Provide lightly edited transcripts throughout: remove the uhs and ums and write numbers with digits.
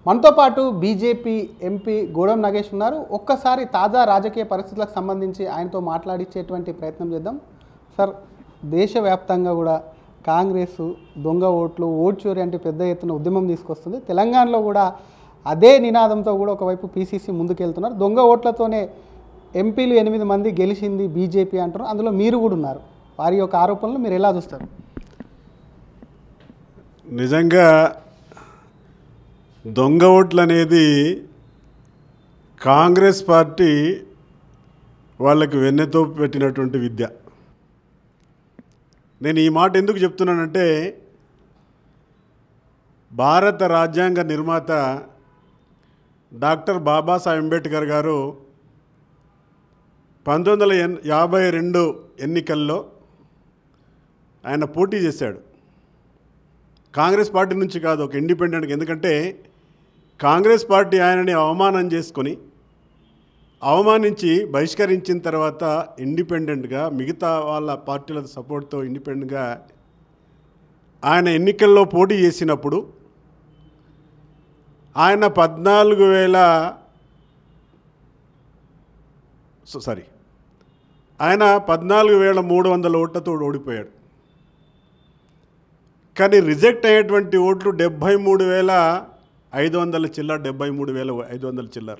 మనతో పాటు BJP MP Gudem Nagesh ఉన్నారు. ఒక్కసారి తాజా రాజకీయ పరిస్థితులకు సంబంధించి ఆయనతో మాట్లాడించేటువంటి ప్రయత్నం చేద్దాం. సార్, దేశవ్యాప్తంగా కూడా కాంగ్రెస్ దొంగ ఓట్లు, ఓట్ చోరీ అంటే పెద్ద ఎత్తున ఉద్యమం తీసుకొస్తుంది. తెలంగాణలో కూడా అదే నినాదంతో కూడా ఒకవైపు పీసీసీ ముందుకెళ్తున్నారు. దొంగ ఓట్లతోనే ఎంపీలు 8 మంది గెలిచింది బీజేపీ అంటారు. అందులో మీరు కూడా ఉన్నారు. వారి యొక్క ఆరోపణలు మీరు ఎలా చూస్తారు? నిజంగా దొంగ ఓట్లు అనేది కాంగ్రెస్ పార్టీ వాళ్ళకి వెన్నెతో పెట్టినటువంటి విద్య. నేను ఈ మాట ఎందుకు చెప్తున్నానంటే, భారత రాజ్యాంగ నిర్మాత డాక్టర్ బాబాసాహెబ్ అంబేద్కర్ గారు 1952 ఎన్నికల్లో ఆయన పోటీ చేశాడు. కాంగ్రెస్ పార్టీ నుంచి కాదు, ఒక ఇండిపెండెంట్గా. ఎందుకంటే కాంగ్రెస్ పార్టీ ఆయనని అవమానించి బహిష్కరించిన తర్వాత ఇండిపెండెంట్గా మిగతా వాళ్ళ పార్టీల సపోర్ట్తో ఇండిపెండెంట్గా ఆయన ఎన్నికల్లో పోటీ చేసినప్పుడు ఆయన 14,300 ఓట్లతో ఓడిపోయాడు. కానీ రిజెక్ట్ అయ్యేటువంటి ఓట్లు 73,500 చిల్లర, 73,500 చిల్లర.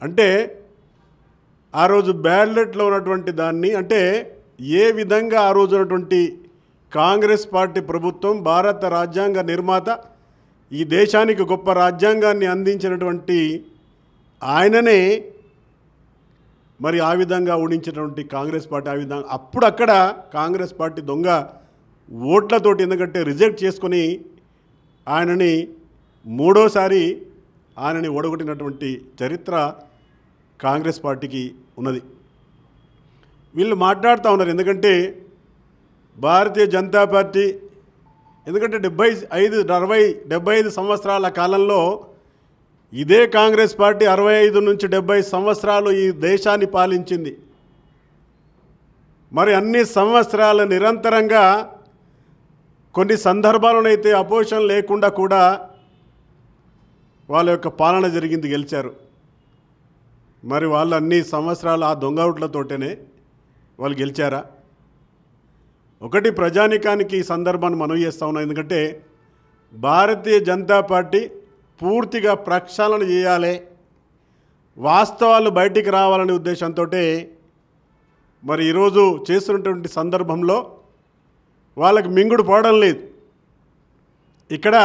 అంటే ఆ రోజు బ్యాలెట్లో ఉన్నటువంటి దాన్ని, అంటే ఏ విధంగా ఆ రోజు ఉన్నటువంటి కాంగ్రెస్ పార్టీ ప్రభుత్వం, భారత రాజ్యాంగ నిర్మాత, ఈ దేశానికి గొప్ప రాజ్యాంగాన్ని అందించినటువంటి ఆయననే మరి ఆ విధంగా ఓడించినటువంటి కాంగ్రెస్ పార్టీ, ఆ విధంగా అప్పుడు అక్కడ కాంగ్రెస్ పార్టీ దొంగ ఓట్లతోటి, ఎందుకంటే రిజెక్ట్ చేసుకొని ఆయనని మూడోసారి ఆయనని ఓడగొట్టినటువంటి చరిత్ర కాంగ్రెస్ పార్టీకి ఉన్నది. వీళ్ళు మాట్లాడుతూ ఉన్నారు. ఎందుకంటే భారతీయ జనతా పార్టీ, ఎందుకంటే 75 సంవత్సరాల కాలంలో ఇదే కాంగ్రెస్ పార్టీ 65 నుంచి 70 సంవత్సరాలు ఈ దేశాన్ని పాలించింది. మరి అన్ని సంవత్సరాలు నిరంతరంగా, కొన్ని సందర్భాలనైతే అపోజిషన్ లేకుండా కూడా వాళ్ళ యొక్క పాలన జరిగింది, గెలిచారు. మరి వాళ్ళు అన్ని సంవత్సరాలు ఆ దొంగ ఓట్లతోటనే వాళ్ళు గెలిచారా? ఒకటి ప్రజానికానికి ఈ సందర్భాన్ని మనం చేస్తూ ఉన్నాం. ఎందుకంటే భారతీయ జనతా పార్టీ పూర్తిగా ప్రక్షాళన చేయాలి, వాస్తవాలు బయటికి రావాలనే ఉద్దేశంతో మరి ఈరోజు చేస్తున్నటువంటి సందర్భంలో వాళ్ళకి మింగుడు పోవడం లేదు. ఇక్కడ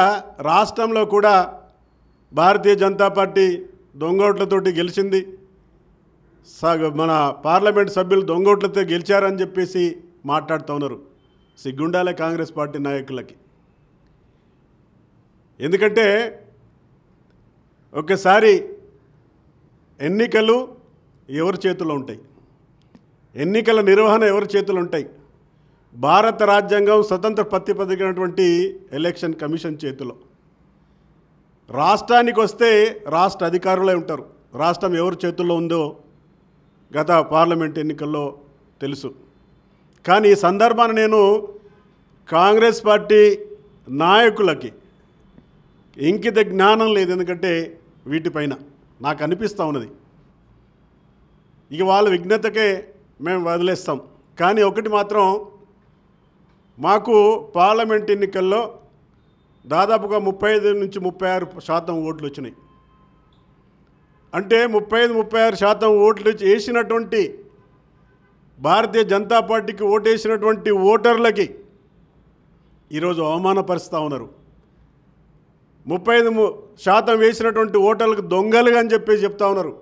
రాష్ట్రంలో కూడా భారతీయ జనతా పార్టీ దొంగ ఓట్లతోటి గెలిచింది. మన పార్లమెంట్ సభ్యులు దొంగ ఓట్లతో గెలిచారని చెప్పేసి మాట్లాడుతూ ఉన్నారు. సిగ్గుండాలే కాంగ్రెస్ పార్టీ నాయకులకి. ఎందుకంటే ఒకసారి ఎన్నికలు ఎవరి చేతిలో ఉంటాయి, ఎన్నికల నిర్వహణ ఎవరి చేతిలో ఉంటాయి? భారత రాజ్యాంగం స్వతంత్ర ప్రతిపాదించినటువంటి ఎలక్షన్ కమిషన్ చేతిలో. రాష్ట్రానికి వస్తే రాష్ట్ర అధికారులే ఉంటారు. రాష్ట్రం ఎవరి చేతుల్లో ఉందో గత పార్లమెంట్ ఎన్నికల్లో తెలుసు. కానీ ఈ సందర్భాన్ని నేను కాంగ్రెస్ పార్టీ నాయకులకి ఇంకిత జ్ఞానం లేదు. ఎందుకంటే వీటిపైన నాకు అనిపిస్తూ ఉన్నది, ఇక వాళ్ళ విఘ్నతకే మేము వదిలేస్తాం. కానీ ఒకటి మాత్రం, మాకు పార్లమెంట్ ఎన్నికల్లో దాదాపుగా 35 నుంచి 36% ఓట్లు వచ్చినాయి. అంటే 35-36% ఓట్లు వేసినటువంటి భారతీయ జనతా పార్టీకి ఓటేసినటువంటి ఓటర్లకి ఈరోజు అవమానపరుస్తూ ఉన్నారు. 35% వేసినటువంటి ఓటర్లకు దొంగలుగా అని చెప్పేసి చెప్తా ఉన్నారు.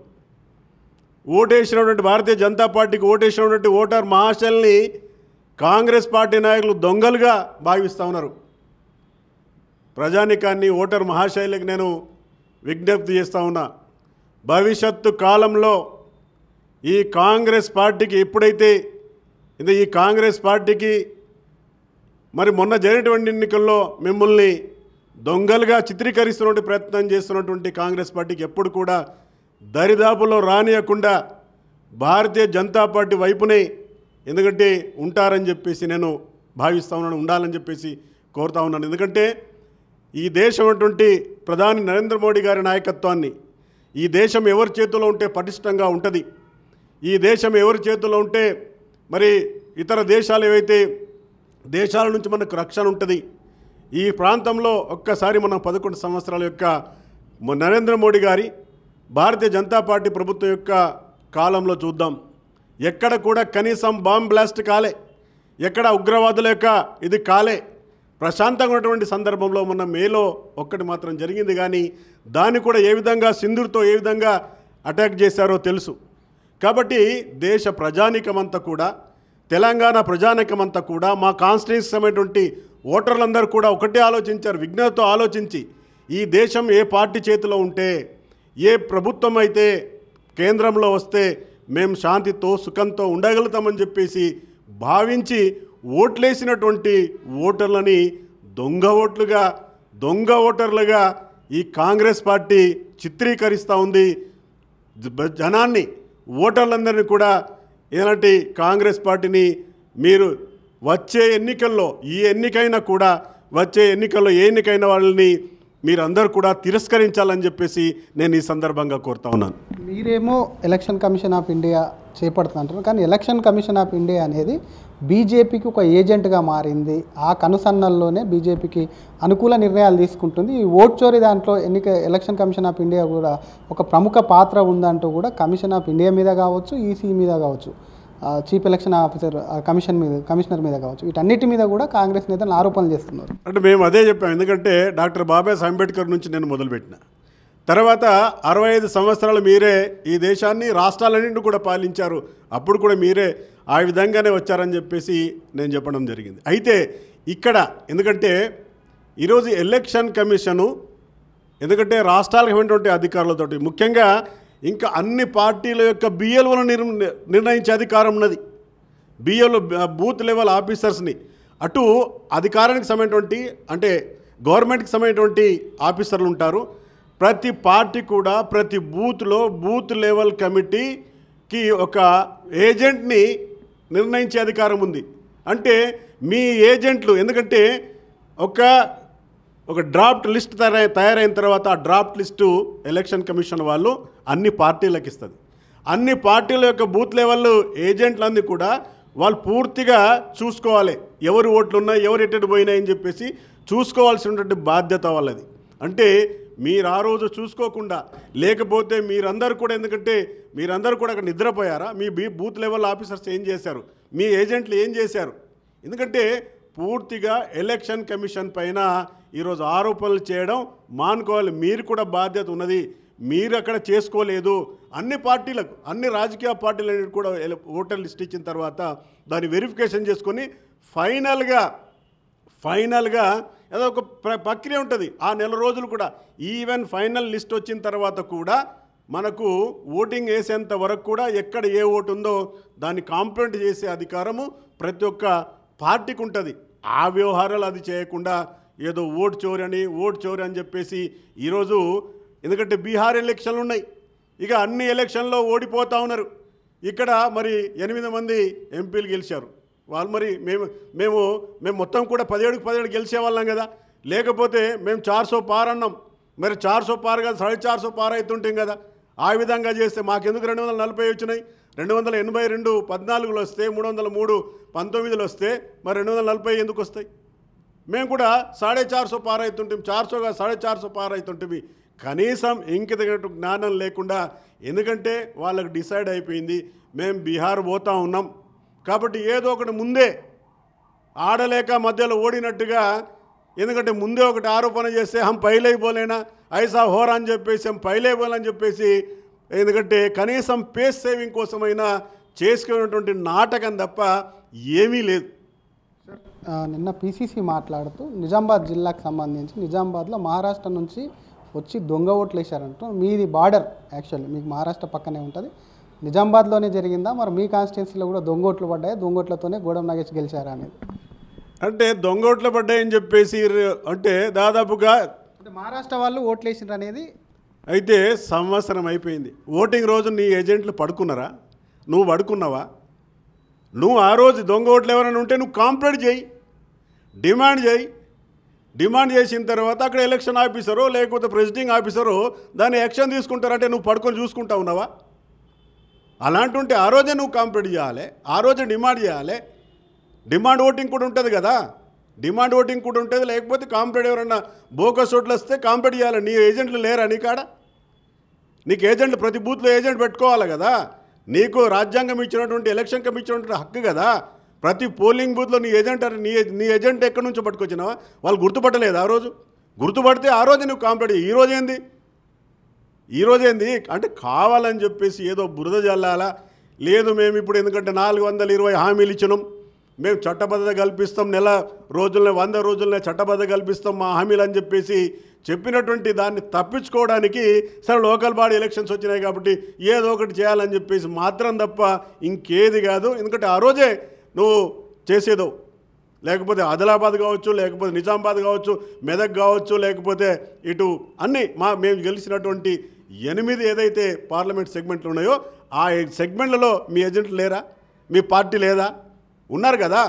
ఓటేసినటువంటి భారతీయ జనతా పార్టీకి ఓటేసినటువంటి ఓటర్ మహాశల్ని కాంగ్రెస్ పార్టీ నాయకులు దొంగలుగా భావిస్తూ ఉన్నారు. ప్రజానికాన్ని, ఓటర్ మహాశైలికి నేను విజ్ఞప్తి చేస్తూ ఉన్నా, భవిష్యత్తు కాలంలో ఈ కాంగ్రెస్ పార్టీకి ఎప్పుడైతే ఈ కాంగ్రెస్ పార్టీకి మరి మొన్న జరిగినటువంటి ఎన్నికల్లో మిమ్మల్ని దొంగలుగా చిత్రీకరిస్తున్నటువంటి ప్రయత్నం చేస్తున్నటువంటి కాంగ్రెస్ పార్టీకి ఎప్పుడు కూడా దరిదాపులో రానియకుండా భారతీయ జనతా పార్టీ వైపునే ఎందుకంటే ఉంటారని చెప్పేసి నేను భావిస్తూ ఉన్నాను, ఉండాలని చెప్పేసి కోరుతా ఉన్నాను. ఎందుకంటే ఈ దేశం అటువంటి ప్రధాని నరేంద్ర మోడీ గారి నాయకత్వాన్ని, ఈ దేశం ఎవరి చేతిలో ఉంటే పటిష్టంగా ఉంటుంది, ఈ దేశం ఎవరి చేతిలో ఉంటే మరి ఇతర దేశాలు ఏవైతే దేశాల నుంచి మనకు రక్షణ ఉంటుంది, ఈ ప్రాంతంలో ఒక్కసారి మనం 11 సంవత్సరాల యొక్క నరేంద్ర మోడీ గారి భారతీయ జనతా పార్టీ ప్రభుత్వం యొక్క కాలంలో చూద్దాం. ఎక్కడ కూడా కనీసం బాంబ్ బ్లాస్ట్ కాలే, ఎక్కడ ఉగ్రవాదుల యొక్క ఇది కాలే. ప్రశాంతంగా ఉన్నటువంటి సందర్భంలో మన మేలో ఒక్కటి మాత్రం జరిగింది, కానీ దాన్ని కూడా ఏ విధంగా సింధూర్తో ఏ విధంగా అటాక్ చేశారో తెలుసు. కాబట్టి దేశ ప్రజానీకమంతా కూడా, తెలంగాణ ప్రజానీకమంతా కూడా, మా కాన్స్టిట్యూన్సీ అయినటువంటి ఓటర్లందరూ కూడా ఒకటే ఆలోచించారు, విజ్ఞతతో ఆలోచించి ఈ దేశం ఏ పార్టీ చేతిలో ఉంటే, ఏ ప్రభుత్వం అయితే కేంద్రంలో వస్తే మేము శాంతితో సుఖంతో ఉండగలుగుతామని చెప్పేసి భావించి ఓట్లేసినటువంటి ఓటర్లని దొంగ ఓటర్లుగా ఈ కాంగ్రెస్ పార్టీ చిత్రీకరిస్తూ ఉంది. జనాన్ని, ఓటర్లందరినీ కూడా ఇలాంటి కాంగ్రెస్ పార్టీని మీరు వచ్చే ఎన్నికల్లో, ఈ ఎన్నికైనా కూడా వచ్చే ఎన్నికల్లో ఏ ఎన్నికైన వాళ్ళని మీరందరూ కూడా తిరస్కరించాలని చెప్పేసి నేను ఈ సందర్భంగా కోరుతా ఉన్నాను. మీరేమో ఎలక్షన్ కమిషన్ ఆఫ్ ఇండియా చేపడుతుంటారు, కానీ ఎలక్షన్ కమిషన్ ఆఫ్ ఇండియా అనేది బీజేపీకి ఒక ఏజెంట్గా మారింది. ఆ కనుసన్నల్లోనే బీజేపీకి అనుకూల నిర్ణయాలు తీసుకుంటుంది. ఈ ఓట్ చోరీ దాంట్లో ఎలక్షన్ కమిషన్ ఆఫ్ ఇండియా కూడా ఒక ప్రముఖ పాత్ర ఉందంటూ కూడా కమిషన్ ఆఫ్ ఇండియా మీద కావచ్చు, ఈసీ మీద కావచ్చు, చీఫ్ ఎలక్షన్ ఆఫీసర్ కమిషనర్ మీద కావచ్చు, వీటన్నిటి మీద కూడా కాంగ్రెస్ నేతలు ఆరోపణలు చేస్తున్నారు. అంటే మేము అదే చెప్పాం. ఎందుకంటే డాక్టర్ బాబాసాహెబ్ అంబేద్కర్ నుంచి నేను మొదలుపెట్టిన తర్వాత 65 సంవత్సరాలు మీరే ఈ దేశాన్ని, రాష్ట్రాలన్నింటినీ కూడా పాలించారు, అప్పుడు కూడా మీరే ఆ విధంగానే వచ్చారని చెప్పేసి నేను చెప్పడం జరిగింది. అయితే ఇక్కడ ఎందుకంటే ఈరోజు ఎలక్షన్ కమిషను, ఎందుకంటే రాష్ట్రాలకు ఇవ్వటువంటి అధికారులతోటి, ముఖ్యంగా ఇంకా అన్ని పార్టీల యొక్క బిఎల్ఓను నిర్ణయించే అధికారం ఉన్నది. బిఎల్ఓ బూత్ లెవెల్ ఆఫీసర్స్ని అటు అధికారానికి సంబంధించినటువంటి, అంటే గవర్నమెంట్కి సంబంధించినటువంటి ఆఫీసర్లు ఉంటారు. ప్రతి పార్టీ కూడా ప్రతి బూత్లో బూత్ లెవెల్ కమిటీకి ఒక ఏజెంట్ని నిర్ణయించే అధికారం ఉంది. అంటే మీ ఏజెంట్లు, ఎందుకంటే ఒక డ్రాఫ్ట్ లిస్ట్ తయారైన తర్వాత ఆ డ్రాఫ్ట్ లిస్టు ఎలక్షన్ కమిషన్ వాళ్ళు అన్ని పార్టీలకు ఇస్తుంది. అన్ని పార్టీల యొక్క బూత్ లెవెల్ ఏజెంట్లన్నీ కూడా వాళ్ళు పూర్తిగా చూసుకోవాలి, ఎవరు ఓట్లు ఉన్నాయి, ఎవరు ఎటు పోయినాయని చెప్పేసి చూసుకోవాల్సినటువంటి బాధ్యత వాళ్ళది. అంటే మీరు ఆ రోజు చూసుకోకుండా, లేకపోతే మీరందరూ కూడా, ఎందుకంటే మీరందరూ కూడా అక్కడ నిద్రపోయారా, మీ బూత్ లెవెల్ ఆఫీసర్స్ ఏం చేశారు, మీ ఏజెంట్లు ఏం చేశారు? ఎందుకంటే పూర్తిగా ఎలక్షన్ కమిషన్ పైన ఈరోజు ఆరోపణలు చేయడం మానుకోవాలి. మీరు కూడా బాధ్యత ఉన్నది, మీరు అక్కడ చేసుకోలేదు. అన్ని పార్టీలకు, అన్ని రాజకీయ పార్టీలన్నిటి కూడా ఓటర్ లిస్ట్ ఇచ్చిన తర్వాత దాన్ని వెరిఫికేషన్ చేసుకొని ఫైనల్గా ఏదో ఒక ప్రక్రియ ఉంటుంది. ఆ నెల రోజులు కూడా, ఈవెన్ ఫైనల్ లిస్ట్ వచ్చిన తర్వాత కూడా మనకు ఓటింగ్ వేసేంత వరకు కూడా ఎక్కడ ఏ ఓటు ఉందో దాన్ని కాంప్లైంట్ చేసే అధికారము ప్రతి ఒక్క పార్టీకి ఉంటుంది. ఆ వ్యవహారాలు అది చేయకుండా ఏదో ఓటు చోరీ అని చెప్పేసి ఈరోజు, ఎందుకంటే బీహార్ ఎలక్షన్లు ఉన్నాయి, ఇక అన్ని ఎలక్షన్లో ఓడిపోతూ ఉన్నారు. ఇక్కడ మరి 8 మంది ఎంపీలు గెలిచారు. వాళ్ళు మరి మేము మొత్తం కూడా 17 గెలిచేవాళ్ళం కదా, లేకపోతే మేము 400 పార్ అన్నాం, మరి 400 పార్ కాదు 450 పార్ అవుతుంటాం కదా. ఆ విధంగా చేస్తే మాకెందుకు 240 వచ్చినాయి? 282 14లో వస్తే, 303 19లో వస్తే మరి 240 ఎందుకు వస్తాయి? మేము కూడా 450 పార్ అవుతుంటాం, 400 కాదు 450 పార్ అవుతుంటాం. కనీసం ఇంకితగినట్టు జ్ఞానం లేకుండా, ఎందుకంటే వాళ్ళకి డిసైడ్ అయిపోయింది మేము బీహార్ పోతా ఉన్నాం కాబట్టి ఏదో ఒకటి ముందే ఆడలేక మధ్యలో ఓడినట్టుగా, ఎందుకంటే ముందే ఒకటి ఆరోపణ చేస్తే హం పైలే పోలేనా ఐసా హోరా అని చెప్పేసి, హం పైలే పోలని చెప్పేసి, ఎందుకంటే కనీసం పేస్ సేవింగ్ కోసమైనా చేసుకునేటువంటి నాటకం తప్ప ఏమీ లేదు. నిన్న పీసీసీ మాట్లాడుతూ నిజామాబాద్ జిల్లాకు సంబంధించి నిజామాబాద్లో మహారాష్ట్ర నుంచి వచ్చి దొంగ ఓట్లు వేశారంటూ, మీది బార్డర్, యాక్చువల్లీ మీకు మహారాష్ట్ర పక్కనే ఉంటుంది, నిజామాబాద్లోనే జరిగిందా? మరి మీ కాన్స్టిట్యున్సీలో కూడా దొంగ ఓట్లు పడ్డాయి, దొంగ ఓట్లతోనే గోడం నాగేష్ గెలిచారా అనేది? అంటే దొంగ ఓట్లు పడ్డాయని చెప్పేసి, అంటే దాదాపుగా మహారాష్ట్ర వాళ్ళు ఓట్లు వేసిండ్రు అనేది అయితే సంవత్సరం అయిపోయింది. ఓటింగ్ రోజు నీ ఏజెంట్లు పడుకున్నారా? నువ్వు పడుకున్నావా? నువ్వు ఆ రోజు దొంగ ఓట్లు ఎవరైనా ఉంటే నువ్వు కాంప్లైంట్ చేయి, డిమాండ్ చేయి. డిమాండ్ చేసిన తర్వాత అక్కడ ఎలక్షన్ ఆఫీసరు లేకపోతే ప్రెసిడింగ్ ఆఫీసరు దాన్ని యాక్షన్ తీసుకుంటారంటే నువ్వు పడుకొని చూసుకుంటా ఉన్నావా? అలాంటి ఉంటే ఆ రోజే నువ్వు కాంప్లీట్ చేయాలి, ఆ రోజే డిమాండ్ చేయాలి. డిమాండ్ ఓటింగ్ కూడా ఉంటుంది కదా, డిమాండ్ ఓటింగ్ కూడా ఉంటుంది. లేకపోతే కాంప్లీట్ ఎవరన్నా బోకస్ ఓట్లు వస్తే కాంప్లీట్ చేయాలి. నీ ఏజెంట్లు లేరా నీ కాడ? నీకు ఏజెంట్లు ప్రతి బూత్లో ఏజెంట్ పెట్టుకోవాలి కదా. నీకు రాజ్యాంగం ఇచ్చినటువంటి ఎలక్షన్ కమిషన్ ఇచ్చినటువంటి హక్కు కదా. ప్రతి పోలింగ్ బూత్లో నీ ఏజెంట్ నీ ఏజెంట్ ఎక్కడి నుంచో పట్టుకొచ్చినావా? వాళ్ళు గుర్తుపట్టలేదు ఆ రోజు? గుర్తుపడితే ఆ రోజు నువ్వు కాంప్లీట్. ఈ రోజు ఏంది అంటే కావాలని చెప్పేసి ఏదో బురద జల్లాలా? లేదు మేము ఇప్పుడు ఎందుకంటే 420 హామీలు ఇచ్చినాం, మేము చట్టబద్ధత కల్పిస్తాం, నెల రోజులనే 100 రోజులనే చట్టబద్ధత కల్పిస్తాం మా హామీలు అని చెప్పేసి చెప్పినటువంటి దాన్ని తప్పించుకోవడానికి సరే లోకల్ బాడీ ఎలక్షన్స్ వచ్చినాయి కాబట్టి ఏదో ఒకటి చేయాలని చెప్పేసి మాత్రం తప్ప ఇంకేది కాదు. ఎందుకంటే ఆ రోజే నువ్వు చేసేదో, లేకపోతే ఆదిలాబాద్ కావచ్చు, లేకపోతే నిజామాబాద్ కావచ్చు, మెదక్ కావచ్చు, లేకపోతే ఇటు అన్నీ మేము గెలిచినటువంటి 8 ఏదైతే పార్లమెంట్ సెగ్మెంట్లు ఉన్నాయో ఆ సెగ్మెంట్లలో మీ ఏజెంట్లు లేరా? మీ పార్టీ లేదా? ఉన్నారు కదా.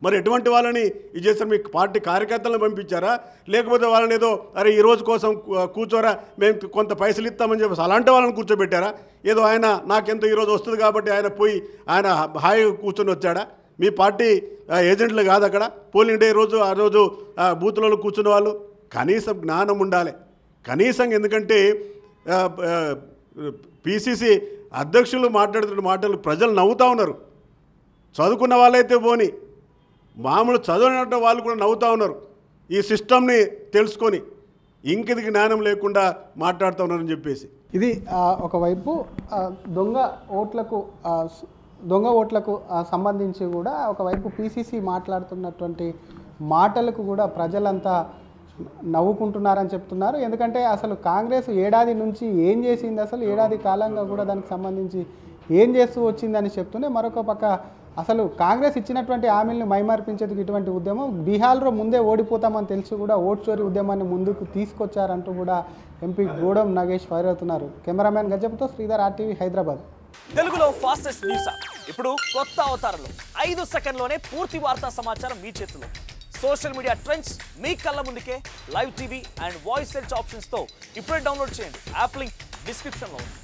మరి ఎటువంటి వాళ్ళని ఇది చేస్తారు? మీ పార్టీ కార్యకర్తలను పంపించారా? లేకపోతే వాళ్ళని ఏదో అరే ఈ రోజు కోసం కూర్చోరా మేము కొంత పైసలు ఇస్తామని చెప్పేసి అలాంటి వాళ్ళని కూర్చోబెట్టారా? ఏదో ఆయన నాకెంతో ఈరోజు వస్తుంది కాబట్టి ఆయన పోయి ఆయన హాయిగా కూర్చొని వచ్చాడా? మీ పార్టీ ఏజెంట్లు కాదు అక్కడ పోలింగ్ డే రోజు ఆ రోజు బూత్లలో కూర్చున్న వాళ్ళు. కనీసం జ్ఞానం ఉండాలి కనీసం. ఎందుకంటే పిసిసి అధ్యక్షులు మాట్లాడుతున్న మాటలు ప్రజలు నవ్వుతూ ఉన్నారు. చదువుకున్న వాళ్ళైతే పోని, మామూలు చదవనట్టు వాళ్ళు కూడా నవ్వుతూ ఉన్నారు. ఈ సిస్టమ్ని తెలుసుకొని ఇంకిది జ్ఞానం లేకుండా మాట్లాడుతూ ఉన్నారని చెప్పేసి. ఇది ఒకవైపు దొంగ ఓట్లకు సంబంధించి కూడా ఒకవైపు పిసిసి మాట్లాడుతున్నటువంటి మాటలకు కూడా ప్రజలంతా నవ్వుకుంటున్నారని చెప్తున్నారు. ఎందుకంటే అసలు కాంగ్రెస్ ఏడాది నుంచి ఏం చేసింది, అసలు ఏడాది కాలంగా కూడా దానికి సంబంధించి ఏం చేస్తూ వచ్చిందని చెప్తూనే మరొక పక్క అసలు కాంగ్రెస్ ఇచ్చినటువంటి హామీలను మైమార్పించేందుకు ఇటువంటి ఉద్యమం బీహార్లో ముందే ఓడిపోతామని తెలిసి కూడా ఓట్ చోరీ ఉద్యమాన్ని ముందుకు తీసుకొచ్చారంటూ కూడా ఎంపీ గూడెం నాగేష్ ఫైర్ అవుతున్నారు. కెమెరామ్యాన్ గజప్తో శ్రీధర్, RTV, హైదరాబాద్. తెలుగులో ఫాస్టెస్ట్ న్యూస్ ఇప్పుడు కొత్త అవతారంలో 5 సెకండ్లోనే పూర్తి వార్తా సమాచారం మీ చేతిలో. సోషల్ మీడియా ట్రెండ్స్ మీ కళ్ళ ముందుకే live TV and voice search ఆప్షన్స్తో ఇప్పుడే డౌన్లోడ్ చేయండి. యాప్ లింక్ డిస్క్రిప్షన్లో ఉంది.